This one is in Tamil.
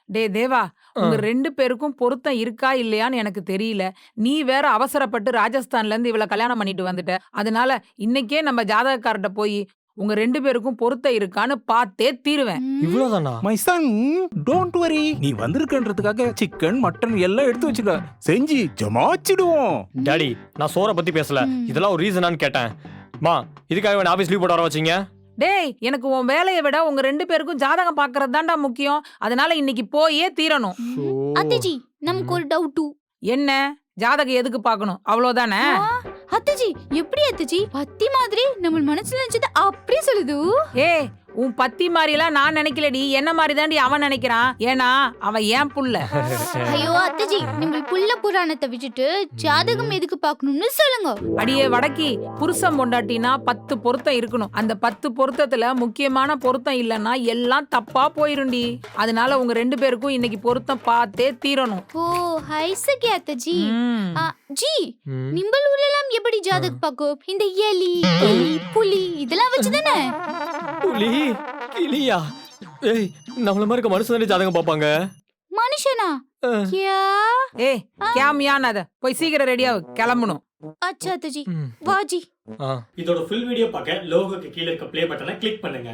டேய் தேவா, உங்க 2 பேருக்கும் பொருத்தம் இருக்கா இல்லையான்னு எனக்கு தெரியல. நீ வேற அவசரப்பட்டு ராஜஸ்தான்ல இருந்து இவள கல்யாணம் பண்ணிட்டு வந்துட்ட. அதனால இன்னைக்கே நம்ம ஜாதகக்காரர்ட்ட போய் உங்க 2 பேருக்கும் பொருத்தம் இருக்கான்னு பார்த்தே தீருவேன். இவ்வளவுதானா? My son, don't worry. நீ வந்திருக்கன்றதுக்காக சிக்கன் மட்டன் எல்லாம் எடுத்து வச்சுக்க. செஞ்சு ஜமாச்சிடுவோம். டாடி, நான் சோற பத்தி பேசல. இதெல்லாம் ஒரு ரீசனான்னு கேட்டேன். மா, இதுக்காக வேணா ஆபீஸ் லீவ் போட வர வச்சீங்க? டேய், எனக்கு உன் வேலையை விட உங்க 2 பேருக்கும் ஜாதகம் பார்க்கறது தான்டா முக்கியம். அதனால இன்னைக்கு போயே தீரணும். அத்தைஜி, நமக்கு ஒரு டவுட்டு. என்ன? ஜாதகம் எதுக்கு பார்க்கணும்? அவ்வளவுதானே? அத்தைஜி, எப்படி அத்தைஜி பத்தி மாதிரி நம்ம மனசுல நினைச்சது அப்படியே சொல்லுது? ஏய், உன் பத்தி மாதிரிலாம் நான் நினைக்கலடி. என்ன மாதிரி தாண்டி அவன் நினைக்கிறான். ஏன்னா அவன் ஏன் புள்ள. ஐயோ அத்தைஜி, நம்ம புள்ள புராணத்தை விட்டுட்டு ஜாதகம் எதுக்கு பார்க்கணும்னு சொல்லுங்க. அடியே வடக்கி, புருஷன் பொண்டாட்டினா 10 பொருத்தம் இருக்கணும். அந்த 10 பொருத்தத்துல முக்கியமான பொருத்தம் இல்லைன்னா எல்லாம் தப்பா போயிருண்டி. அதனால உங்க 2 பேருக்கும் இன்னைக்கு பொருத்தம் பார்த்தே தீரணும். ஓ ஹைசகி அத்தைஜி. ம். ஜி, நிம்பல் ஊர்ல எல்லாம் எப்படி ஜாதகம் பார்க்கும்? இந்த எலி புலி இதெல்லாம் வச்சுதானே? புலி கிளியா? ஏய், நம்மள மாதிரி மனுஷன் ஜாதகம் பாப்பாங்க. மனுஷனா? கியா? ஏய், கேமியானத போய் சீக்கிரம் ரெடியாவு, கிளம்பணும். அச்சா அத்தைஜி, வாஜி. இதோட ஃபுல் வீடியோ பார்க்க லோகோக்கு கீழ இருக்க ப்ளே பட்டனை கிளிக் பண்ணுங்க.